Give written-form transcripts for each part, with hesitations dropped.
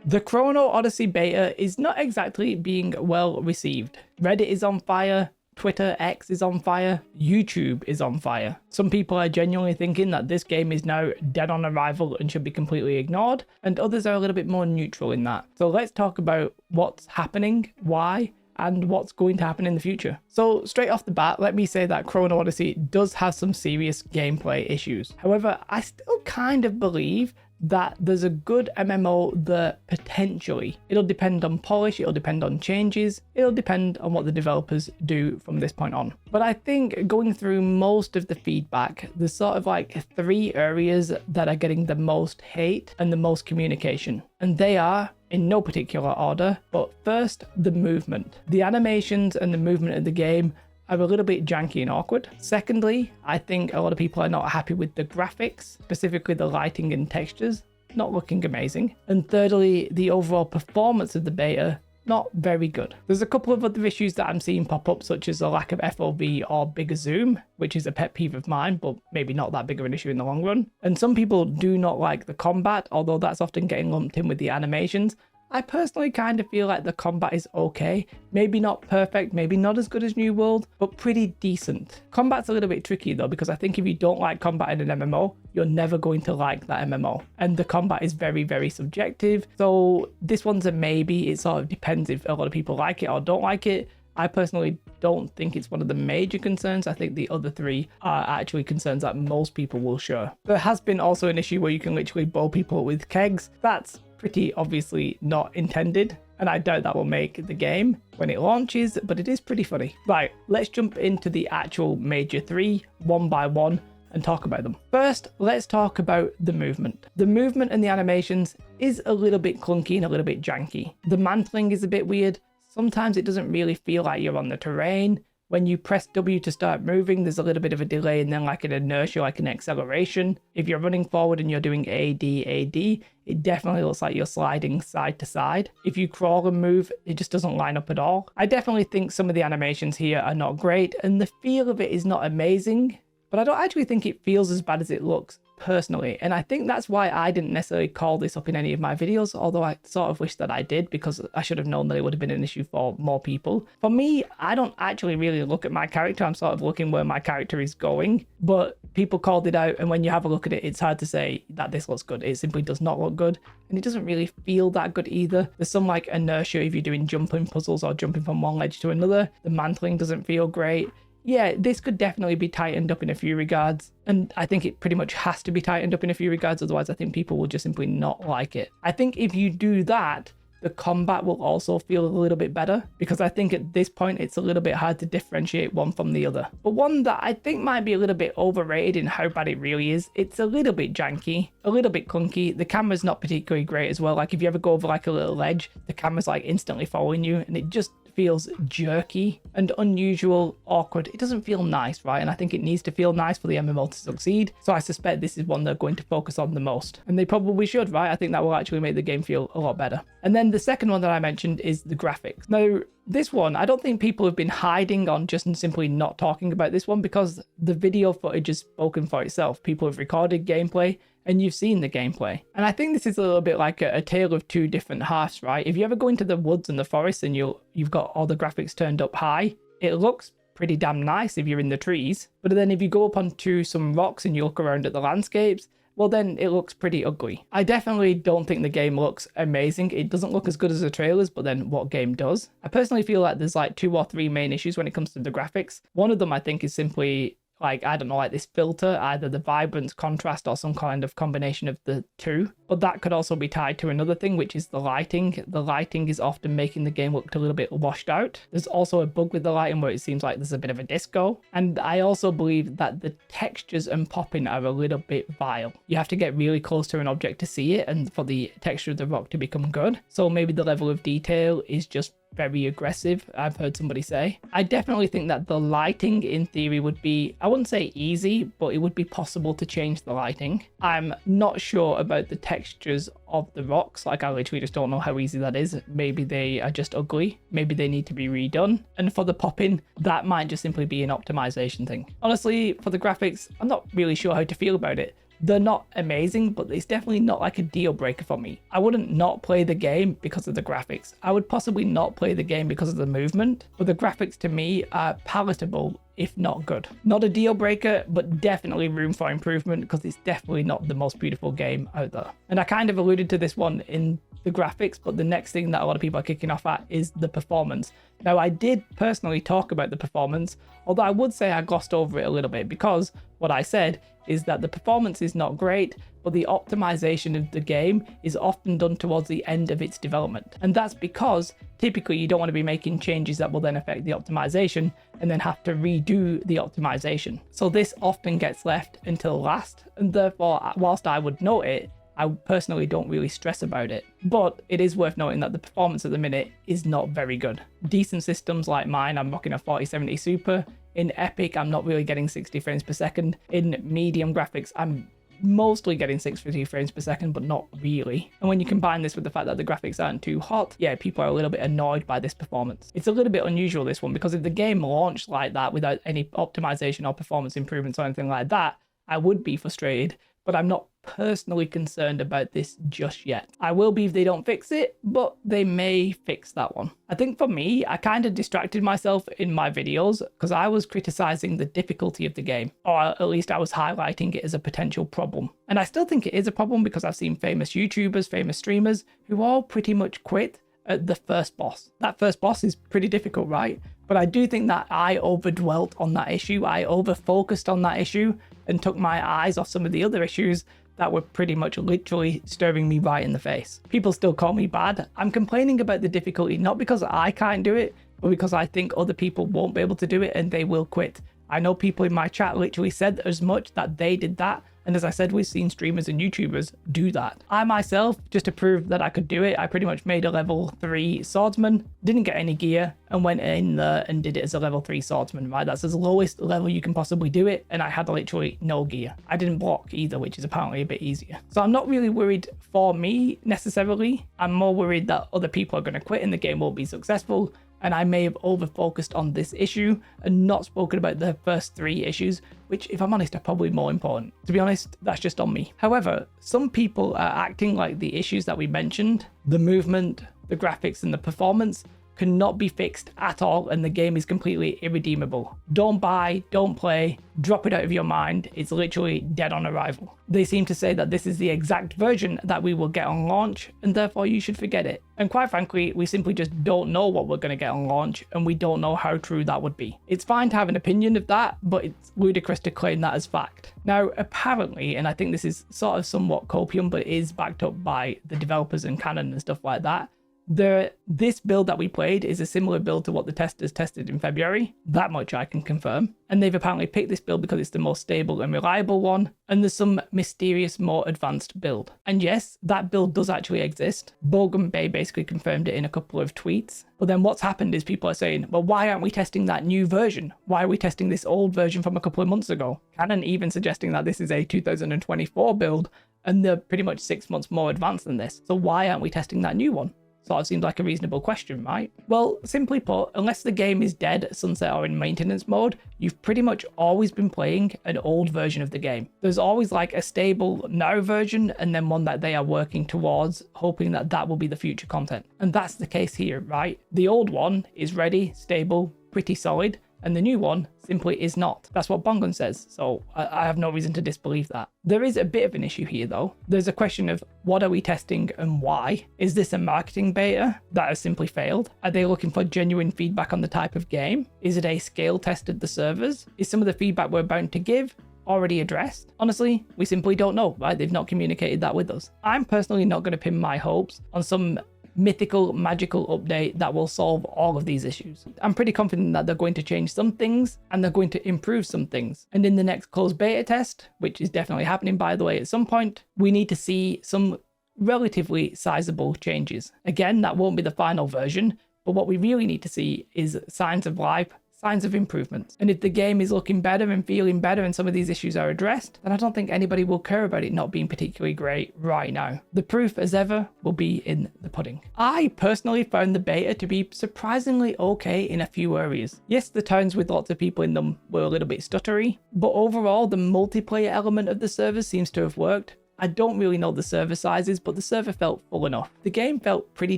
The Chrono Odyssey Beta is not exactly being well received. Reddit is on fire, Twitter, X is on fire, YouTube is on fire. Some people are genuinely thinking that this game is now dead on arrival and should be completely ignored, and others are a little bit more neutral in that. So let's talk about what's happening, why, and what's going to happen in the future. So straight off the bat, let me say that Chrono Odyssey does have some serious gameplay issues. However, I still kind of believe that there's a good MMO there potentially. It'll depend on polish, it'll depend on changes, it'll depend on what the developers do from this point on. But I think going through most of the feedback, there's sort of like 3 areas that are getting the most hate and the most communication. And they are, in no particular order, but first, the movement. The animations and the movement of the game are a little bit janky and awkward. Secondly, I think a lot of people are not happy with the graphics, specifically the lighting and textures, not looking amazing. And thirdly, the overall performance of the beta, not very good. There's a couple of other issues that I'm seeing pop up, such as the lack of FOV or bigger zoom, which is a pet peeve of mine, but maybe not that big of an issue in the long run. And some people do not like the combat, although that's often getting lumped in with the animations. I personally kind of feel like the combat is okay. Maybe not perfect, maybe not as good as New World, but pretty decent. Combat's a little bit tricky though, because I think if you don't like combat in an MMO, you're never going to like that MMO. And the combat is very, very subjective. So this one's a maybe. It sort of depends if a lot of people like it or don't like it. I personally don't think it's one of the major concerns. I think the other 3 are actually concerns that most people will share. There has been also an issue where you can literally blow people with kegs. That's pretty obviously not intended, and I doubt that will make the game when it launches, but it is pretty funny. Right, let's jump into the actual major 3 one by one and talk about them. First, let's talk about the movement. The movement and the animations is a little bit clunky and a little bit janky. The mantling is a bit weird. Sometimes it doesn't really feel like you're on the terrain. When you press W to start moving, there's a little bit of a delay and then like an inertia, like an acceleration. If you're running forward and you're doing AD, it definitely looks like you're sliding side to side. If you crawl and move, it just doesn't line up at all. I definitely think some of the animations here are not great and the feel of it is not amazing, but I don't actually think it feels as bad as it looks personally, and I think that's why I didn't necessarily call this up in any of my videos, although I sort of wish that I did, because I should have known that it would have been an issue for more people. For me, I don't actually really look at my character. I'm sort of looking where my character is going, but people called it out, and when you have a look at it, it's hard to say that this looks good. It simply does not look good, and it doesn't really feel that good either. There's some like inertia if you're doing jumping puzzles or jumping from one ledge to another. The mantling doesn't feel great. Yeah, this could definitely be tightened up in a few regards, and I think it pretty much has to be tightened up in a few regards, otherwise I think people will just simply not like it. I think if you do that, the combat will also feel a little bit better, because I think at this point it's a little bit hard to differentiate one from the other. But one that I think might be a little bit overrated in how bad it really is, it's a little bit janky, a little bit clunky. The camera's not particularly great as well. Like if you ever go over like a little ledge, the camera's like instantly following you, and it just feels jerky and unusual, awkward. It doesn't feel nice, right? And I think it needs to feel nice for the MMO to succeed. So I suspect this is one they're going to focus on the most. And they probably should, right? I think that will actually make the game feel a lot better. And then the second one that I mentioned is the graphics. Now, this one, I don't think people have been hiding on just simply not talking about this one, because the video footage is spoken for itself. People have recorded gameplay and you've seen the gameplay. And I think this is a little bit like a tale of 2 different halves, right? If you ever go into the woods and the forest and you've got all the graphics turned up high, it looks pretty damn nice if you're in the trees. But then if you go up onto some rocks and you look around at the landscapes, well then it looks pretty ugly. I definitely don't think the game looks amazing. It doesn't look as good as the trailers, but then what game does? I personally feel like there's like 2 or 3 main issues when it comes to the graphics. One of them I think is simply like, I don't know, like this filter, either the vibrance, contrast, or some kind of combination of the 2. But that could also be tied to another thing, which is the lighting. The lighting is often making the game look a little bit washed out. There's also a bug with the lighting where it seems like there's a bit of a disco. And I also believe that the textures and popping are a little bit vile. You have to get really close to an object to see it and for the texture of the rock to become good. So maybe the level of detail is just very aggressive, I've heard somebody say. I definitely think that the lighting in theory would be, I wouldn't say easy, but it would be possible to change the lighting. I'm not sure about the textures of the rocks. Like, I literally just don't know how easy that is. Maybe they are just ugly. Maybe they need to be redone. And for the popping, that might just simply be an optimization thing. Honestly, for the graphics, I'm not really sure how to feel about it. They're not amazing, but it's definitely not like a deal breaker for me. I wouldn't not play the game because of the graphics. I would possibly not play the game because of the movement, but the graphics to me are palatable, if not good. Not a deal breaker, but definitely room for improvement because it's definitely not the most beautiful game out there. And I kind of alluded to this one in the graphics, but the next thing that a lot of people are kicking off at is the performance. Now, I did personally talk about the performance, although I would say I glossed over it a little bit because what I said is that the performance is not great, but the optimization of the game is often done towards the end of its development. And that's because typically you don't want to be making changes that will then affect the optimization and then have to redo the optimization. So this often gets left until last, and therefore, whilst I would note it, I personally don't really stress about it. But it is worth noting that the performance at the minute is not very good. Decent systems like mine, I'm rocking a 4070 Super. In Epic, I'm not really getting 60 frames per second. In medium graphics, I'm mostly getting 60 frames per second, but not really. And when you combine this with the fact that the graphics aren't too hot, yeah, people are a little bit annoyed by this performance. It's a little bit unusual, this one, because if the game launched like that without any optimization or performance improvements or anything like that, I would be frustrated, but I'm not personally concerned about this just yet. I will be if they don't fix it, but they may fix that one. I think for me, I kind of distracted myself in my videos because I was criticizing the difficulty of the game, or at least I was highlighting it as a potential problem. And I still think it is a problem because I've seen famous YouTubers, famous streamers who all pretty much quit at the first boss. That first boss is pretty difficult, right? But I do think that I overdwelt on that issue. I over-focused on that issue and took my eyes off some of the other issues that were pretty much literally staring me right in the face. People still call me bad. I'm complaining about the difficulty, not because I can't do it, but because I think other people won't be able to do it and they will quit. I know people in my chat literally said as much that they did that. And as I said, we've seen streamers and YouTubers do that. I myself, just to prove that I could do it, I pretty much made a level 3 swordsman, didn't get any gear, and went in there and did it as a level 3 swordsman, right? That's the lowest level you can possibly do it, and I had literally no gear. I didn't block either, which is apparently a bit easier. So I'm not really worried for me necessarily. I'm more worried that other people are going to quit and the game won't be successful. And I may have over-focused on this issue and not spoken about the first 3 issues, which, if I'm honest, are probably more important. To be honest, that's just on me. However, some people are acting like the issues that we mentioned, the movement, the graphics, and the performance, cannot be fixed at all, and the game is completely irredeemable. Don't buy, don't play, drop it out of your mind. It's literally dead on arrival. They seem to say that this is the exact version that we will get on launch, and therefore you should forget it. And quite frankly, we simply just don't know what we're going to get on launch, and we don't know how true that would be. It's fine to have an opinion of that, but it's ludicrous to claim that as fact. Now, apparently, and I think this is sort of somewhat copium, but it is backed up by the developers and canon and stuff like that, this build that we played is a similar build to what the testers tested in February. That much I can confirm. And they've apparently picked this build because it's the most stable and reliable one. And there's some mysterious, more advanced build. And yes, that build does actually exist. Bogan Bay basically confirmed it in a couple of tweets. But then what's happened is people are saying, well, why aren't we testing that new version? Why are we testing this old version from a couple of months ago? Canon even suggesting that this is a 2024 build and they're pretty much 6 months more advanced than this. So why aren't we testing that new one? Sort of seems like a reasonable question, right? Well, simply put, unless the game is dead at sunset or in maintenance mode, you've pretty much always been playing an old version of the game. There's always like a stable now version and then one that they are working towards, hoping that that will be the future content. And that's the case here, right? The old one is ready, stable, pretty solid, and the new one simply is not. That's what Bongon says, so I have no reason to disbelieve that. There is a bit of an issue here though. There's a question of what are we testing and why? Is this a marketing beta that has simply failed? Are they looking for genuine feedback on the type of game? Is it a scale test of the servers? Is some of the feedback we're bound to give already addressed? Honestly, we simply don't know, right? They've not communicated that with us. I'm personally not going to pin my hopes on some mythical, magical update that will solve all of these issues. I'm pretty confident that they're going to change some things and they're going to improve some things. And in the next closed beta test, which is definitely happening by the way at some point, we need to see some relatively sizable changes. Again, that won't be the final version, but what we really need to see is signs of life, signs of improvements. And if the game is looking better and feeling better and some of these issues are addressed, then I don't think anybody will care about it not being particularly great right now. The proof, as ever, will be in the pudding. I personally found the beta to be surprisingly okay in a few areas. Yes, the towns with lots of people in them were a little bit stuttery, but overall the multiplayer element of the server seems to have worked. I don't really know the server sizes, but the server felt full enough. The game felt pretty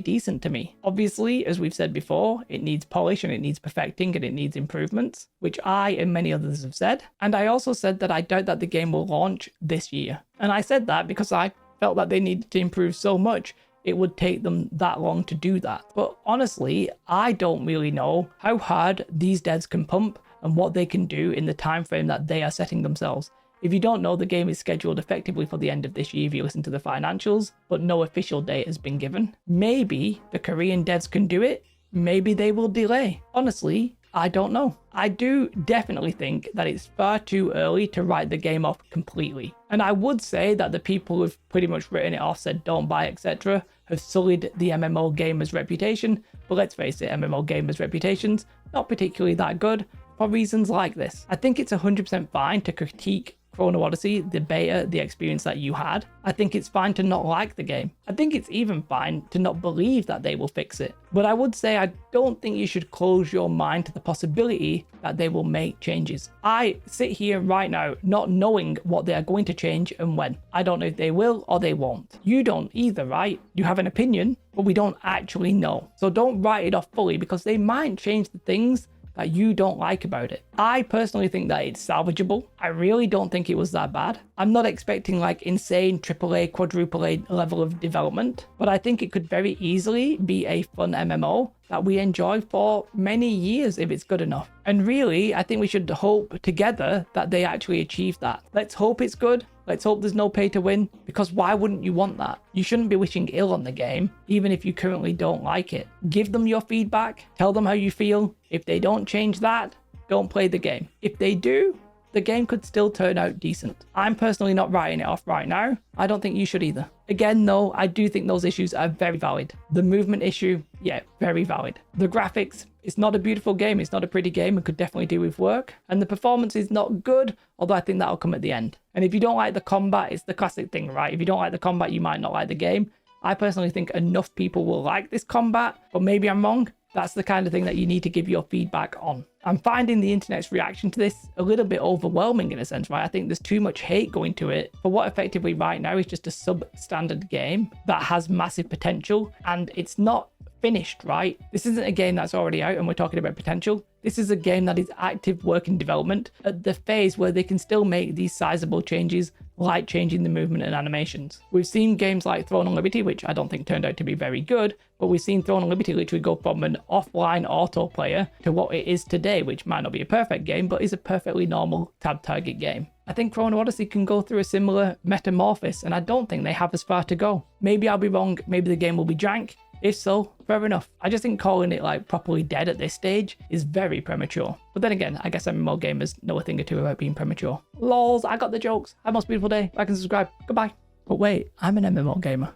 decent to me. Obviously, as we've said before, it needs polish and it needs perfecting and it needs improvements, which I and many others have said. And I also said that I doubt that the game will launch this year. And I said that because I felt that they needed to improve so much it would take them that long to do that. But honestly, I don't really know how hard these devs can pump and what they can do in the time frame that they are setting themselves. If you don't know, the game is scheduled effectively for the end of this year if you listen to the financials, but no official date has been given. Maybe the Korean devs can do it, maybe they will delay. Honestly, I don't know. I do definitely think that it's far too early to write the game off completely. And I would say that the people who've pretty much written it off, said don't buy, etc., have sullied the MMO gamer's reputation. But let's face it, MMO gamers' reputation's not particularly that good for reasons like this. I think it's 100% fine to critique Chrono Odyssey, the beta, the experience that you had. I think it's fine to not like the game. I think it's even fine to not believe that they will fix it. But I would say I don't think you should close your mind to the possibility that they will make changes. I sit here right now not knowing what they are going to change and when. I don't know if they will or they won't. You don't either, right? You have an opinion, but we don't actually know. So don't write it off fully because they might change the things that you don't like about it. I personally think that it's salvageable. I really don't think it was that bad. I'm not expecting like insane AAA, quadruple A level of development, but I think it could very easily be a fun MMO that we enjoy for many years if it's good enough. And really, I think we should hope together that they actually achieve that. Let's hope it's good. Let's hope there's no pay to win, because why wouldn't you want that? You shouldn't be wishing ill on the game, even if you currently don't like it. Give them your feedback, tell them how you feel. If they don't change that, don't play the game. If they do, the game could still turn out decent. I'm personally not writing it off right now. I don't think you should either. Again, though, I do think those issues are very valid. The movement issue, yeah, very valid. The graphics, it's not a beautiful game. It's not a pretty game. It could definitely do with work. And the performance is not good, although I think that'll come at the end. And if you don't like the combat, it's the classic thing, right? If you don't like the combat, you might not like the game. I personally think enough people will like this combat, but maybe I'm wrong. That's the kind of thing that you need to give your feedback on. I'm finding the internet's reaction to this a little bit overwhelming in a sense, right? I think there's too much hate going to it for what effectively right now is just a substandard game that has massive potential, and it's not finished, right? This isn't a game that's already out and we're talking about potential. This is a game that is active work in development at the phase where they can still make these sizable changes, like changing the movement and animations. We've seen games like Chrono Liberty, which I don't think turned out to be very good, but we've seen Chrono Liberty literally go from an offline auto player to what it is today, which might not be a perfect game, but is a perfectly normal tab target game. I think Chrono Odyssey can go through a similar metamorphosis, and I don't think they have as far to go. Maybe I'll be wrong, maybe the game will be jank. If so, fair enough. I just think calling it like properly dead at this stage is very premature. But then again, I guess MMO gamers know a thing or two about being premature. Lols, I got the jokes. Have a most beautiful day. Like and subscribe. Goodbye. But wait, I'm an MMO gamer.